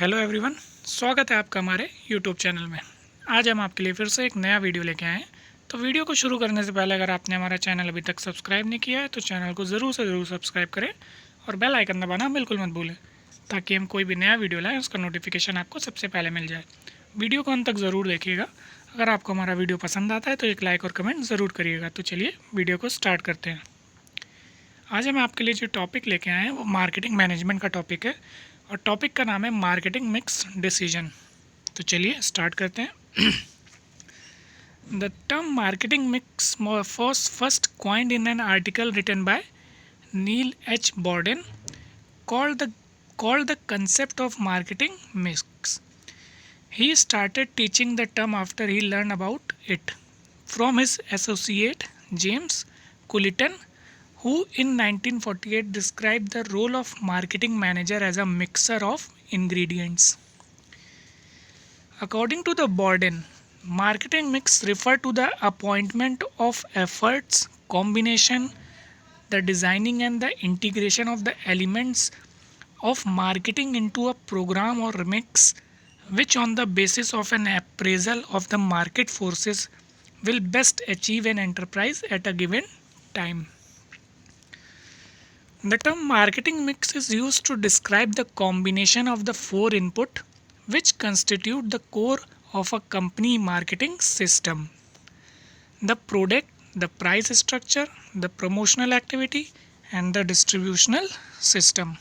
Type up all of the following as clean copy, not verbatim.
Hello everyone, स्वागत है आपका हमारे यूट्यूब चैनल में। आज हम आपके लिए फिर से एक नया वीडियो लेके आए हैं। तो वीडियो को शुरू करने से पहले अगर आपने हमारा चैनल अभी तक सब्सक्राइब नहीं किया है तो चैनल को ज़रूर से ज़रूर सब्सक्राइब करें और बेल आइकन दबाना बिल्कुल मत भूलें, ताकि हम कोई भी नया वीडियो लाएँ उसका नोटिफिकेशन आपको सबसे पहले मिल जाए। वीडियो को अंत तक ज़रूर देखिएगा। अगर आपको हमारा वीडियो पसंद आता है तो एक लाइक और कमेंट ज़रूर करिएगा। तो चलिए वीडियो को स्टार्ट करते हैं। आज हम आपके लिए जो टॉपिक लेके आए हैं वो मार्केटिंग मैनेजमेंट का टॉपिक है और टॉपिक का नाम है मार्केटिंग मिक्स डिसीजन। तो चलिए स्टार्ट करते हैं। The term marketing mix was first coined in an article written by Neil H. Borden called the concept of marketing mix. He started teaching the term after he learned about it from his associate James Culliton, who in 1948 described the role of marketing manager as a mixer of ingredients. According to the Borden, marketing mix refer to the appointment of efforts, combination, the designing and the integration of the elements of marketing into a program or mix, which on the basis of an appraisal of the market forces will best achieve an enterprise at a given time. The term marketing mix is used to describe the combination of the four input which constitute the core of a company marketing system: the product, the price structure, the promotional activity, and the distributional system.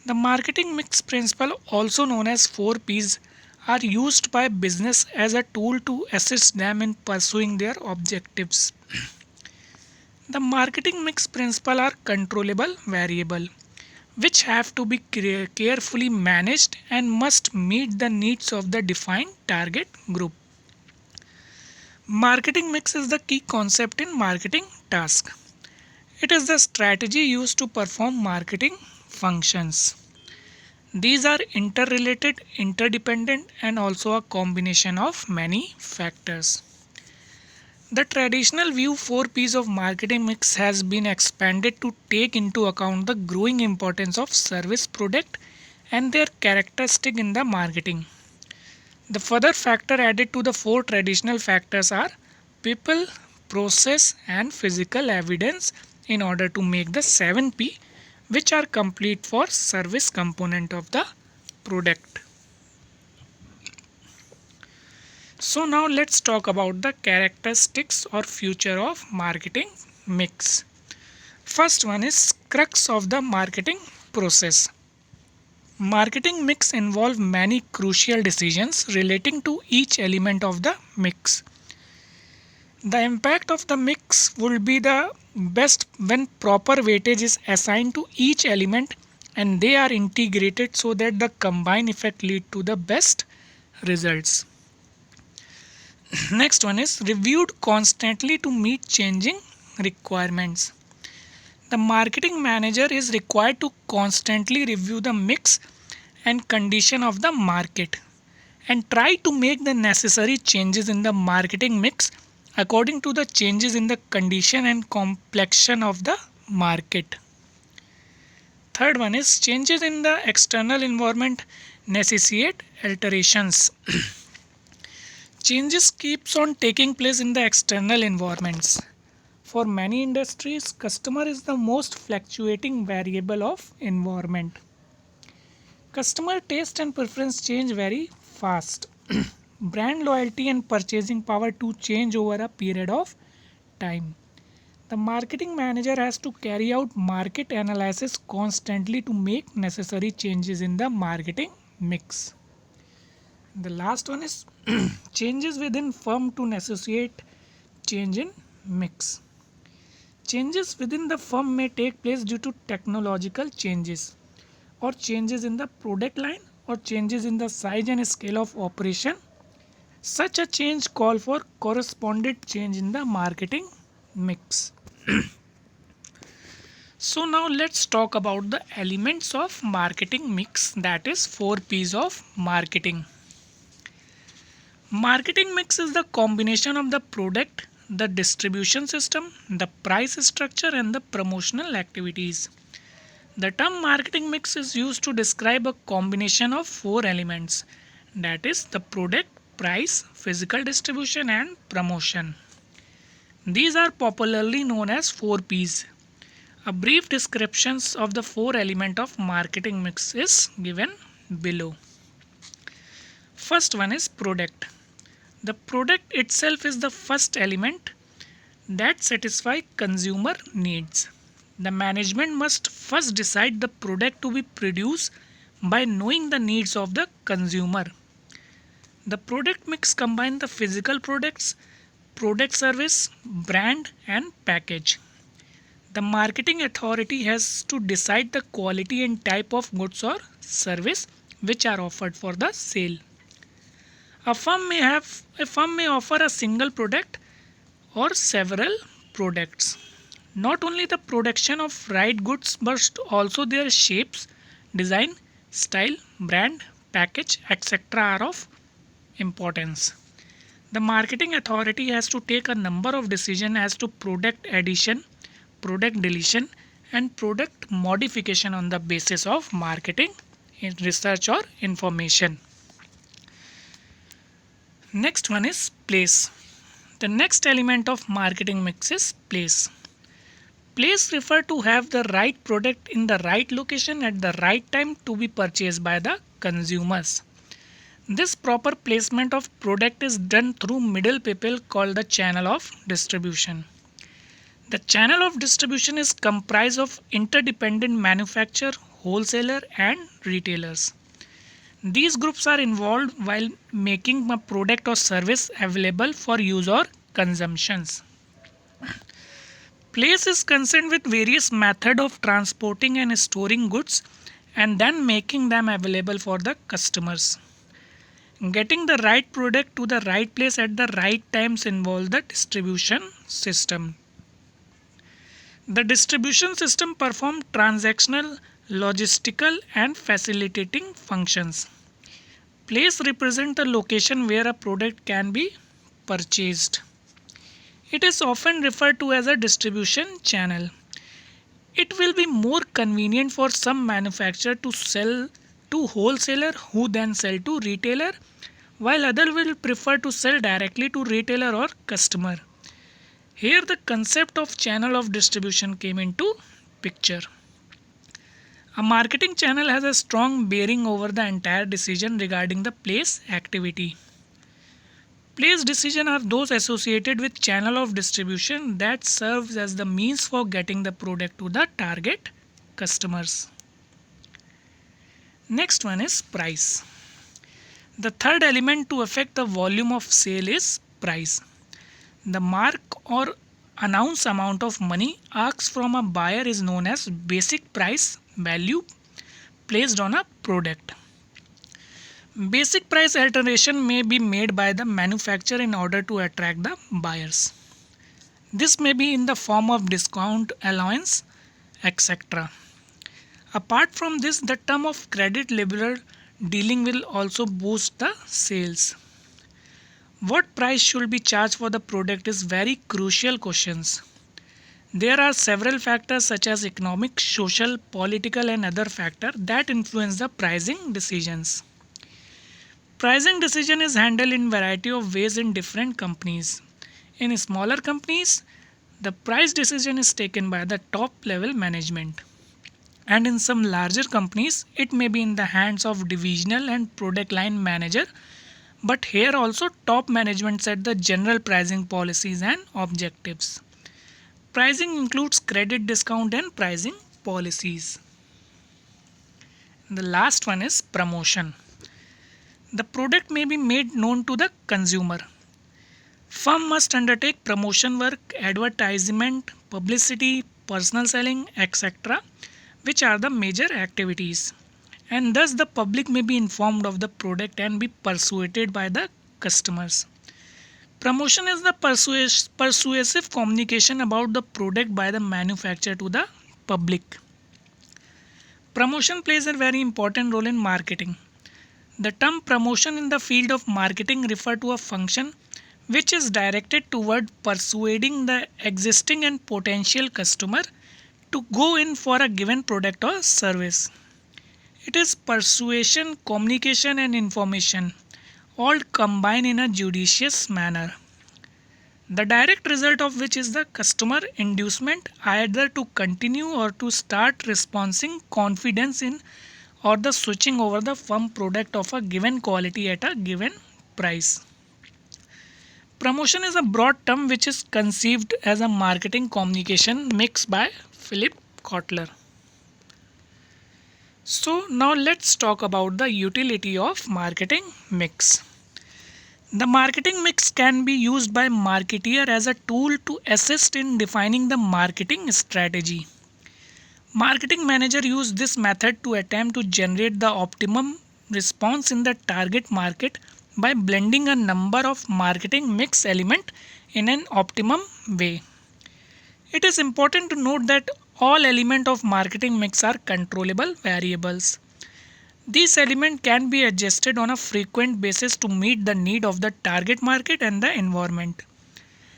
The marketing mix principle, also known as 4Ps, are used by business as a tool to assist them in pursuing their objectives. The marketing mix principle are controllable variable which have to be carefully managed and must meet the needs of the defined target group. Marketing mix is the key concept in marketing task. It is the strategy used to perform marketing functions. These are interrelated, interdependent, and also a combination of many factors. The traditional view 4Ps of marketing mix has been expanded to take into account the growing importance of service product and their characteristic in the marketing. The further factor added to the four traditional factors are people, process, and physical evidence in order to make the 7P, which are complete for service component of the product. So now let's talk about the characteristics or future of marketing mix. First one is crux of the marketing process. Marketing mix involve many crucial decisions relating to each element of the mix. The impact of the mix will be the best when proper weightage is assigned to each element and they are integrated so that the combined effect lead to the best results. Next one is reviewed constantly to meet changing requirements. The marketing manager is required to constantly review the mix and condition of the market and try to make the necessary changes in the marketing mix according to the changes in the condition and complexion of the market. Third one is changes in the external environment necessitate alterations. Changes keeps on taking place in the external environments. For many industries, customer is the most fluctuating variable of environment. Customer taste and preference change very fast. Brand loyalty and purchasing power to change over a period of time. The marketing manager has to carry out market analysis constantly to make necessary changes in the marketing mix. The last one is changes within firm to necessitate change in mix. Changes within the firm may take place due to technological changes or changes in the product line or changes in the size and scale of operation. Such a change call for correspondent change in the marketing mix. So now let's talk about the elements of marketing mix, that is 4Ps of marketing. Marketing mix is the combination of the product, the distribution system, the price structure and the promotional activities. The term marketing mix is used to describe a combination of four elements, that is, the product, price, physical distribution, and promotion. These are popularly known as 4 Ps. A brief description of the four elements of marketing mix is given below. First one is product. The product itself is the first element that satisfies consumer needs. The management must first decide the product to be produced by knowing the needs of the consumer. The product mix combines the physical products, product service, brand, and package. The marketing authority has to decide the quality and type of goods or service which are offered for the sale. A firm may offer a single product or several products. Not only the production of right goods but also their shapes, design, style, brand, package, etc. are of importance. The marketing authority has to take a number of decisions as to product addition, product deletion, and product modification on the basis of marketing research or information. Next one is place. The next element of marketing mix is place. Place refer to have the right product in the right location at the right time to be purchased by the consumers. This proper placement of product is done through middle people called the channel of distribution. The channel of distribution is comprised of interdependent manufacturer, wholesaler, and retailers. These groups are involved while making a product or service available for use or consumptions. Place is concerned with various methods of transporting and storing goods and then making them available for the customers. Getting the right product to the right place at the right times involves the distribution system. The distribution system performs transactional, logistical, and facilitating functions. Place represents the location where a product can be purchased. It is often referred to as a distribution channel. It will be more convenient for some manufacturer to sell to wholesaler who then sell to retailer, while other will prefer to sell directly to retailer or customer. Here the concept of channel of distribution came into picture. A marketing channel has a strong bearing over the entire decision regarding the place activity. Place decisions are those associated with channel of distribution that serves as the means for getting the product to the target customers. Next one is price. The third element to affect the volume of sale is price. The mark or announced amount of money asked from a buyer is known as basic price value placed on a product. Basic price alteration may be made by the manufacturer in order to attract the buyers. This may be in the form of discount, allowance, etc. Apart from this, the term of credit liberal dealing will also boost the sales. What price should be charged for the product is very crucial questions. There are several factors such as economic, social, political and other factors that influence the pricing decisions. Pricing decision is handled in variety of ways in different companies. In smaller companies, the price decision is taken by the top level management. And in some larger companies, it may be in the hands of divisional and product line manager. But here also top management set the general pricing policies and objectives. Pricing includes credit, discount and pricing policies. The last one is promotion. The product may be made known to the consumer. Firm must undertake promotion work, advertisement, publicity, personal selling, etc., which are the major activities. And thus the public may be informed of the product and be persuaded by the customers. Promotion is the persuasive communication about the product by the manufacturer to the public. Promotion plays a very important role in marketing. The term promotion in the field of marketing refers to a function which is directed toward persuading the existing and potential customer to go in for a given product or service. It is persuasion, communication, and information, all combined in a judicious manner. The direct result of which is the customer inducement either to continue or to start responding confidence in or the switching over the firm product of a given quality at a given price. Promotion is a broad term which is conceived as a marketing communication mix by Philip Kotler. So now let's talk about the utility of marketing mix. The marketing mix can be used by marketeer as a tool to assist in defining the marketing strategy. Marketing manager use this method to attempt to generate the optimum response in the target market by blending a number of marketing mix element in an optimum way. It is important to note that all elements of marketing mix are controllable variables. These elements can be adjusted on a frequent basis to meet the need of the target market and the environment.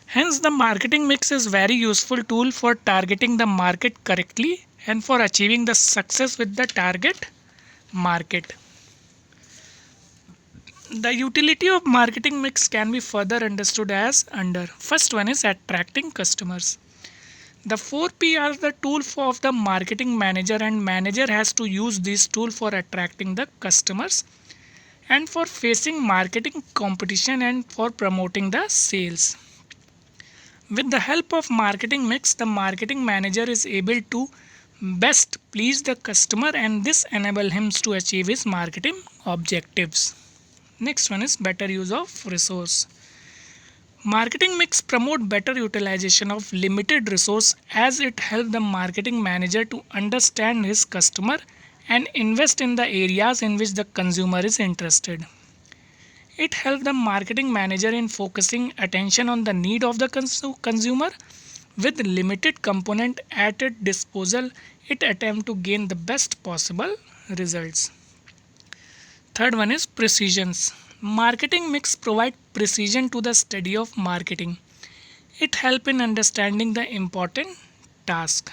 Hence, the marketing mix is very useful tool for targeting the market correctly and for achieving the success with the target market. The utility of marketing mix can be further understood as under. First one is attracting customers. The 4P are the tool of the marketing manager, and manager has to use this tool for attracting the customers and for facing marketing competition and for promoting the sales. With the help of marketing mix, the marketing manager is able to best please the customer, and this enable him to achieve his marketing objectives. Next one is better use of resource. Marketing mix promote better utilization of limited resource as it helps the marketing manager to understand his customer and invest in the areas in which the consumer is interested. It helps the marketing manager in focusing attention on the need of the consumer with limited component at its disposal. It attempt to gain the best possible results. Third one is precisions. Marketing mix provide precision to the study of marketing. It help in understanding the important task.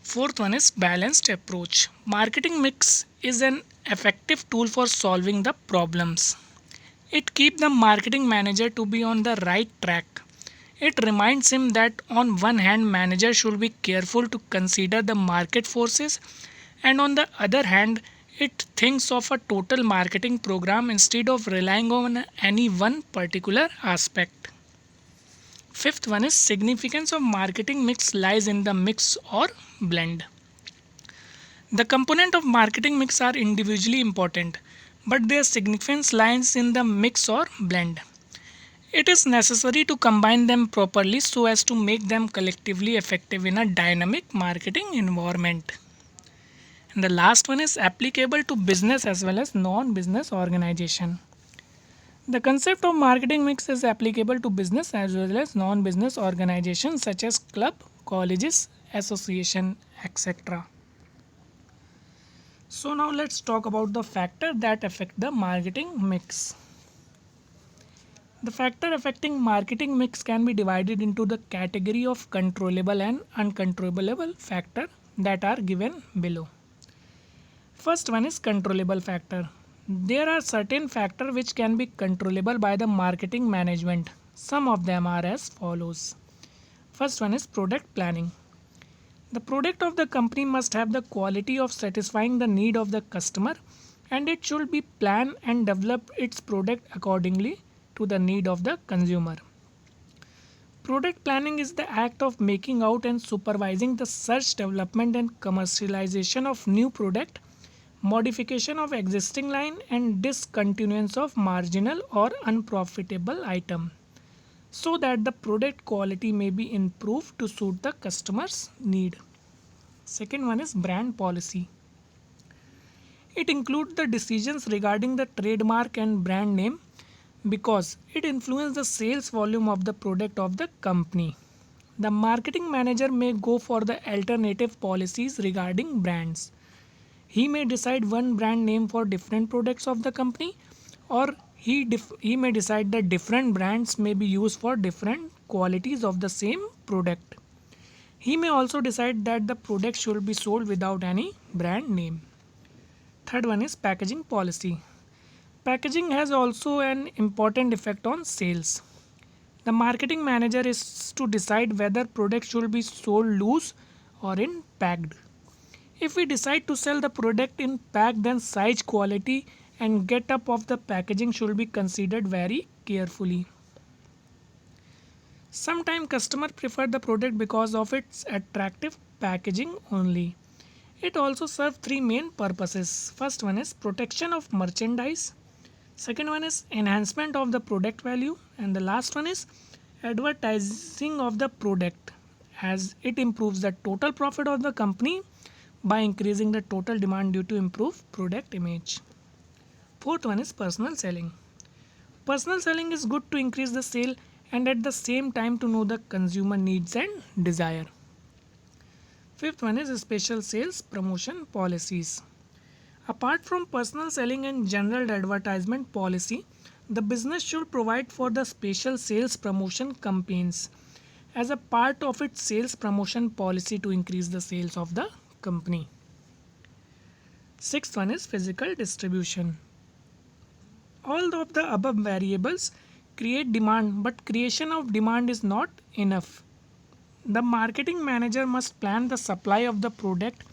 Fourth one is balanced approach. Marketing mix is an effective tool for solving the problems. It keeps the marketing manager to be on the right track. It reminds him that on one hand manager should be careful to consider the market forces, and on the other hand it thinks of a total marketing program instead of relying on any one particular aspect. Fifth one is significance of marketing mix lies in the mix or blend. The component of marketing mix are individually important, but their significance lies in the mix or blend. It is necessary to combine them properly so as to make them collectively effective in a dynamic marketing environment. And the last one is applicable to business as well as non-business organization. The concept of marketing mix is applicable to business as well as non-business organizations such as club, colleges, association, etc. So now let's talk about the factor that affect the marketing mix. The factor affecting marketing mix can be divided into the category of controllable and uncontrollable factor that are given below. First one is controllable factor. There are certain factors which can be controllable by the marketing management. Some of them are as follows. First one is product planning. The product of the company must have the quality of satisfying the need of the customer, and it should be planned and develop its product accordingly to the need of the consumer. Product planning is the act of making out and supervising the search, development and commercialization of new product, modification of existing line and discontinuance of marginal or unprofitable item so that the product quality may be improved to suit the customer's need. Second one is brand policy. It includes the decisions regarding the trademark and brand name because it influences the sales volume of the product of the company. The marketing manager may go for the alternative policies regarding brands. He may decide one brand name for different products of the company, or he may decide that different brands may be used for different qualities of the same product. He may also decide that the product should be sold without any brand name. Third one is packaging policy. Packaging has also an important effect on sales. The marketing manager is to decide whether product should be sold loose or in packed. If we decide to sell the product in packed, then size, quality and get up of the packaging should be considered very carefully. Sometimes customers prefer the product because of its attractive packaging only. It also serves three main purposes. First one is protection of merchandise. Second one is enhancement of the product value. And the last one is advertising of the product, as it improves the total profit of the company by increasing the total demand due to improved product image. Fourth one is personal selling. Personal selling is good to increase the sale and at the same time to know the consumer needs and desire. Fifth one is special sales promotion policies. Apart from personal selling and general advertisement policy, the business should provide for the special sales promotion campaigns as a part of its sales promotion policy to increase the sales of the company. Sixth one is physical distribution. All of the above variables create demand, but creation of demand is not enough. The marketing manager must plan the supply of the product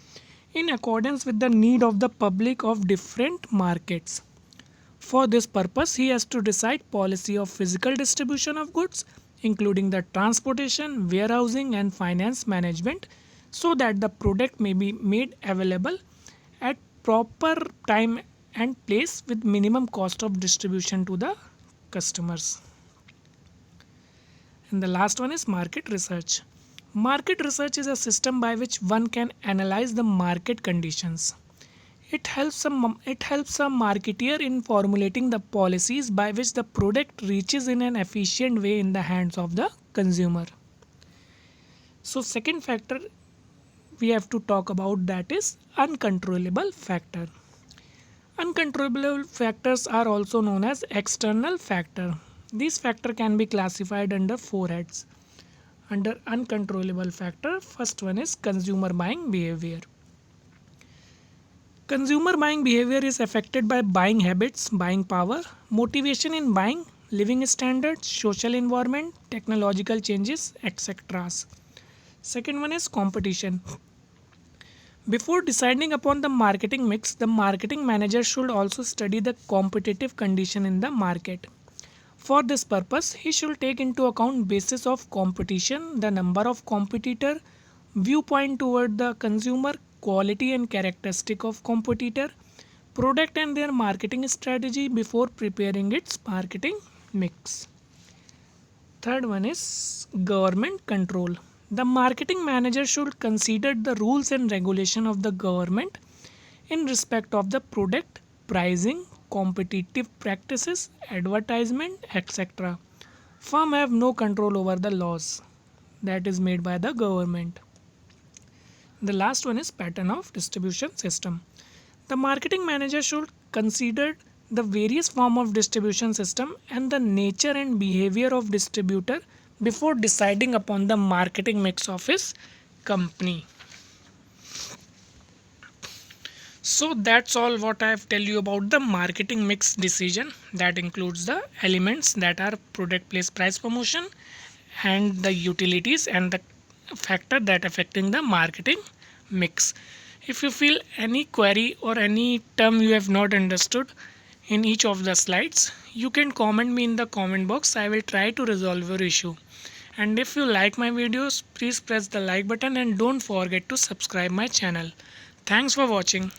in accordance with the need of the public of different markets. For this purpose, he has to decide policy of physical distribution of goods, including the transportation, warehousing and finance management, so that the product may be made available at proper time and place with minimum cost of distribution to the customers. And the last one is market research. Market research is a system by which one can analyze the market conditions. It helps a marketeer in formulating the policies by which the product reaches in an efficient way in the hands of the consumer. So second factor we have to talk about, that is uncontrollable factor. Uncontrollable factors are also known as external factor. These factor can be classified under four heads. Under uncontrollable factor, first one is consumer buying behavior. Consumer buying behavior is affected by buying habits, buying power, motivation in buying, living standards, social environment, technological changes, etc. Second one is competition. Before deciding upon the marketing mix, the marketing manager should also study the competitive condition in the market. For this purpose, he should take into account basis of competition, the number of competitor, viewpoint toward the consumer, quality and characteristic of competitor, product and their marketing strategy before preparing its marketing mix. Third one is government control. The marketing manager should consider the rules and regulation of the government in respect of the product, pricing, competitive practices, advertisement, etc. Firm have no control over the laws that is made by the government. The last one is pattern of distribution system. The marketing manager should consider the various form of distribution system and the nature and behavior of distributor before deciding upon the marketing mix of his company. So that's all what I have tell you about the marketing mix decision. That includes the elements that are product, place, price, promotion and the utilities and the factor that affecting the marketing mix. If you feel any query or any term you have not understood in each of the slides, you can comment me in the comment box. I will try to resolve your issue. And if you like my videos, please press the like button and don't forget to subscribe my channel. Thanks for watching.